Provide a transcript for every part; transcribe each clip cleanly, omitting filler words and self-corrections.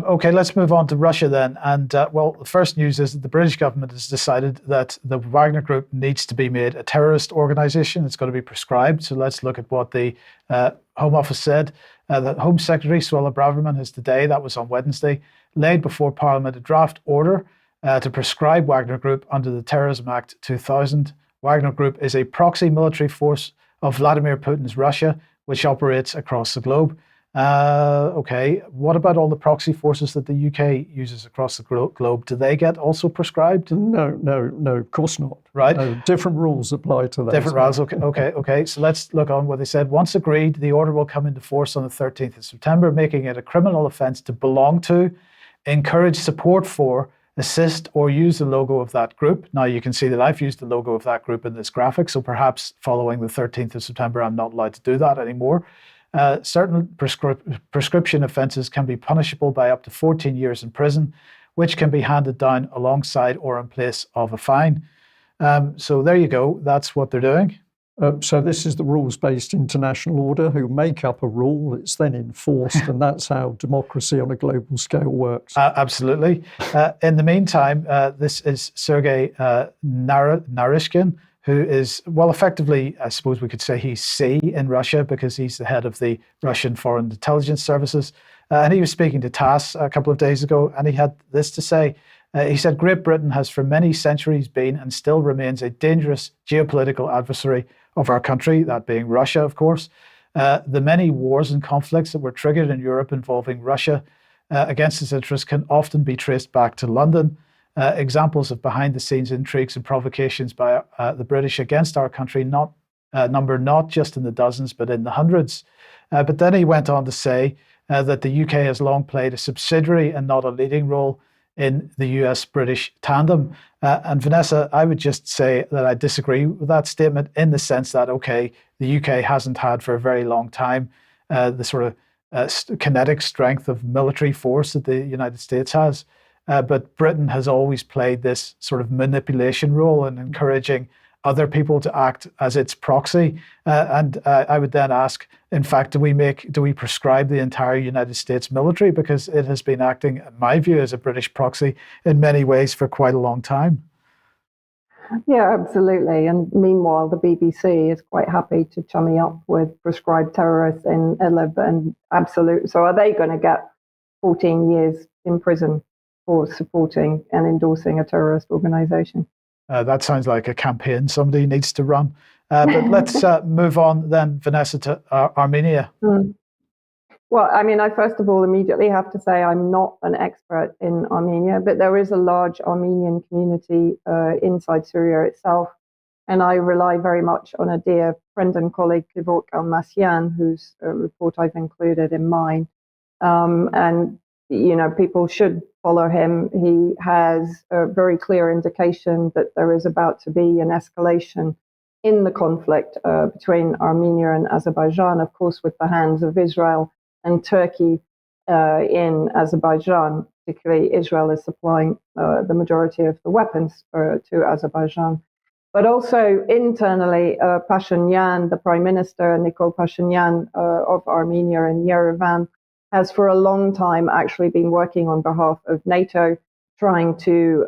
Okay, let's move on to Russia then. And well, the first news is that the British government has decided that the Wagner Group needs to be made a terrorist organization. It's going to be prescribed. So let's look at what the Home Office said. The Home Secretary, Suella Braverman, has today, that was on Wednesday, laid before Parliament a draft order to prescribe Wagner Group under the Terrorism Act 2000. Wagner Group is a proxy military force of Vladimir Putin's Russia, which operates across the globe. Okay, what about all the proxy forces that the UK uses across the globe? Do they get also prescribed? No, of course not. Right. No, different rules apply to those. Different rules, okay. So let's look on what they said. Once agreed, the order will come into force on the 13th of September, making it a criminal offence to belong to, encourage support for, assist or use the logo of that group. Now you can see that I've used the logo of that group in this graphic, so perhaps following the 13th of September, I'm not allowed to do that anymore. Certain prescription offences can be punishable by up to 14 years in prison, which can be handed down alongside or in place of a fine. So there you go. That's what they're doing. So this is the rules-based international order who make up a rule. It's then enforced, and that's how democracy on a global scale works. Absolutely. In the meantime, this is Sergei Narishkin, who is, well, effectively, I suppose we could say he's C in Russia because he's the head of the Russian Foreign Intelligence Services. And he was speaking to TASS a couple of days ago, and he had this to say. He said, Great Britain has for many centuries been and still remains a dangerous geopolitical adversary of our country, that being Russia, of course. The many wars and conflicts that were triggered in Europe involving Russia against its interests can often be traced back to London. Examples of behind-the-scenes intrigues and provocations by the British against our country number not just in the dozens, but in the hundreds. But then he went on to say that the UK has long played a subsidiary and not a leading role in the US-British tandem. And Vanessa, I would just say that I disagree with that statement in the sense that, okay, the UK hasn't had for a very long time the sort of kinetic strength of military force that the United States has. But Britain has always played this sort of manipulation role in encouraging other people to act as its proxy. And I would then ask, in fact, do we prescribe the entire United States military? Because it has been acting, in my view, as a British proxy in many ways for quite a long time. Yeah, absolutely. And meanwhile, the BBC is quite happy to chummy up with prescribed terrorists in Idlib and absolute. So are they going to get 14 years in prison for supporting and endorsing a terrorist organization? That sounds like a campaign somebody needs to run. But let's move on then, Vanessa, to Armenia. Well, I mean, I first of all immediately have to say I'm not an expert in Armenia, but there is a large Armenian community inside Syria itself. And I rely very much on a dear friend and colleague, Kevork Almasyan, whose report I've included in mine. And you know, people should follow him. He has a very clear indication that there is about to be an escalation in the conflict between Armenia and Azerbaijan, of course, with the hands of Israel and Turkey in Azerbaijan. Particularly, Israel is supplying the majority of the weapons to Azerbaijan. But also internally, Pashinyan, the Prime Minister, Nikol Pashinyan of Armenia in Yerevan, has for a long time actually been working on behalf of NATO, trying to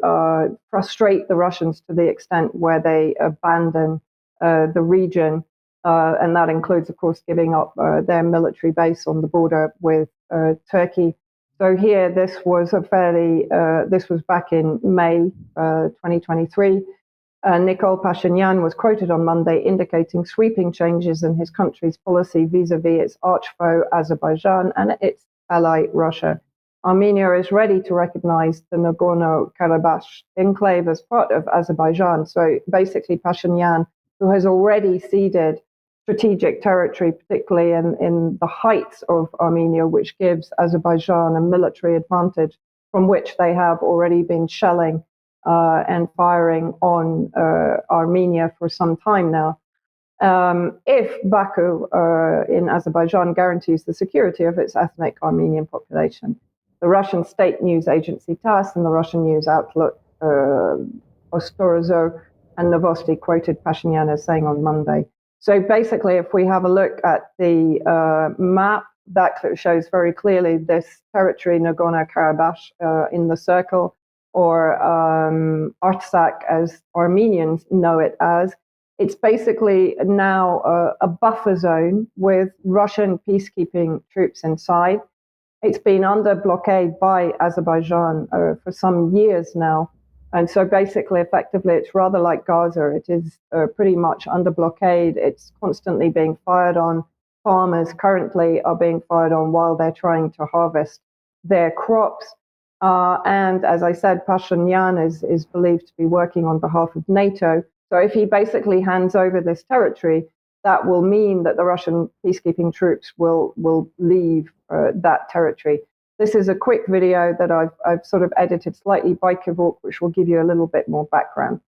frustrate the Russians to the extent where they abandon the region. And that includes, of course, giving up their military base on the border with Turkey. So here, this was back in May 2023. Nikol Pashinyan was quoted on Monday indicating sweeping changes in his country's policy vis-a-vis its arch-foe Azerbaijan and its ally Russia. Armenia is ready to recognize the Nagorno-Karabakh enclave as part of Azerbaijan. So basically Pashinyan, who has already ceded strategic territory, particularly in the heights of Armenia, which gives Azerbaijan a military advantage from which they have already been shelling and firing on Armenia for some time now. If Baku in Azerbaijan guarantees the security of its ethnic Armenian population. The Russian state news agency TASS and the Russian news outlet Ostorozo and Novosti quoted Pashinyan as saying on Monday. So basically, if we have a look at the map that shows very clearly this territory, Nagorno-Karabakh, in the circle, or Artsakh, as Armenians know it as. It's basically now a buffer zone with Russian peacekeeping troops inside. It's been under blockade by Azerbaijan for some years now. And so basically, effectively, it's rather like Gaza. It is pretty much under blockade. It's constantly being fired on. Farmers currently are being fired on while they're trying to harvest their crops. And as I said, Pashinyan is believed to be working on behalf of NATO. So if he basically hands over this territory, that will mean that the Russian peacekeeping troops will leave that territory. This is a quick video that I've sort of edited slightly by Kevork, which will give you a little bit more background.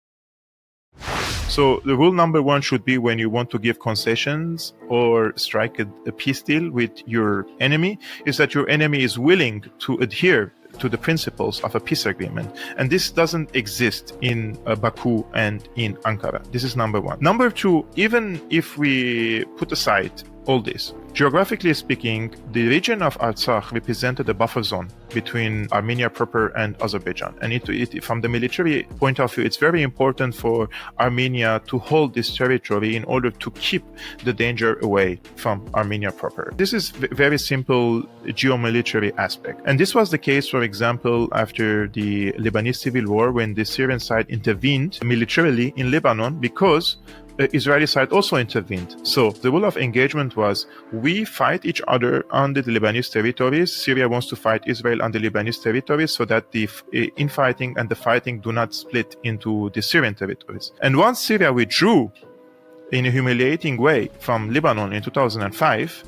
So the rule number one should be, when you want to give concessions or strike a peace deal with your enemy, is that your enemy is willing to adhere to the principles of a peace agreement. And this doesn't exist in Baku and in Ankara. This is number one. Number two, even if we put aside all this, geographically speaking, the region of Artsakh represented a buffer zone between Armenia proper and Azerbaijan. And from the military point of view, it's very important for Armenia to hold this territory in order to keep the danger away from Armenia proper. This is very simple geomilitary aspect. And this was the case, for example, after the Lebanese civil war, when the Syrian side intervened militarily in Lebanon, because the Israeli side also intervened. So the rule of engagement was, we fight each other on the Lebanese territories. Syria wants to fight Israel on the Lebanese territories, so that the infighting and the fighting do not split into the Syrian territories. And once Syria withdrew in a humiliating way from Lebanon in 2005,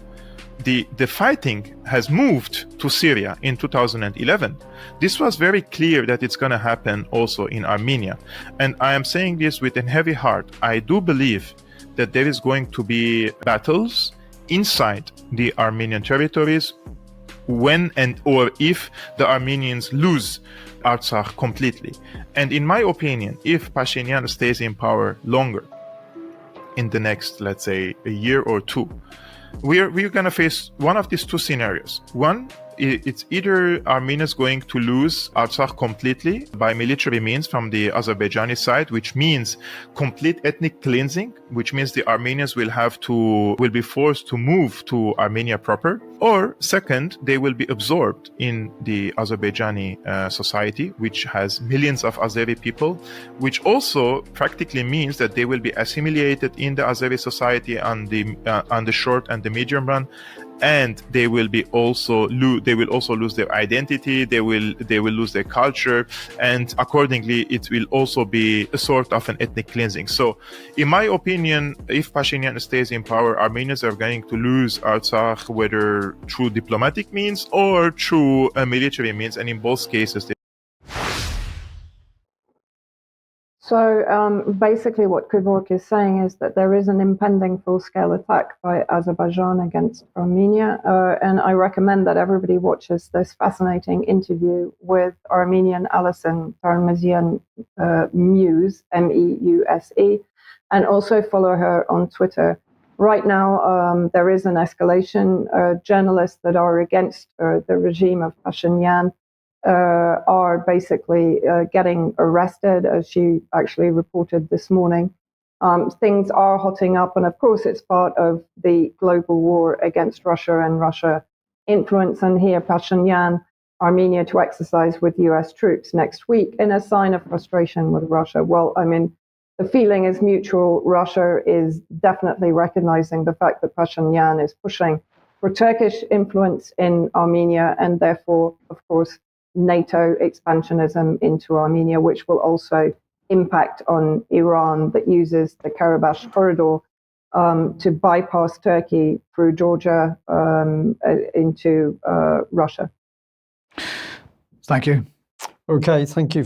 the fighting has moved to Syria in 2011. This was very clear that it's going to happen also in Armenia. And I am saying this with a heavy heart. I do believe that there is going to be battles inside the Armenian territories when and or if the Armenians lose Artsakh completely. And in my opinion, if Pashinyan stays in power longer, in the next, let's say, a year or two, we're going to face one of these two scenarios. One, it's either Armenia is going to lose Artsakh completely by military means from the Azerbaijani side, which means complete ethnic cleansing, which means the Armenians will be forced to move to Armenia proper. Or second, they will be absorbed in the Azerbaijani society, which has millions of Azeri people, which also practically means that they will be assimilated in the Azeri society on the short and the medium run. And they will also lose their identity. They will lose their culture, and accordingly, it will also be a sort of an ethnic cleansing. So, in my opinion, if Pashinyan stays in power, Armenians are going to lose Artsakh, whether through diplomatic means or through military means, and in both cases. So basically what Kevork is saying is that there is an impending full-scale attack by Azerbaijan against Armenia, and I recommend that everybody watches this fascinating interview with Armenian Alison Tarmasian Muse, M-E-U-S-E, and also follow her on Twitter. Right now, there is an escalation. Journalists that are against the regime of Pashinyan are basically getting arrested, as she actually reported this morning. Things are hotting up, and of course it's part of the global war against Russia and Russia influence. And here Pashinyan, Armenia to exercise with US troops next week in a sign of frustration with Russia. Well, I mean, the feeling is mutual. Russia is definitely recognizing the fact that Pashinyan is pushing for Turkish influence in Armenia, and therefore, of course, NATO expansionism into Armenia, which will also impact on Iran, that uses the Karabakh corridor to bypass Turkey through Georgia into Russia. Thank you. Okay, thank you.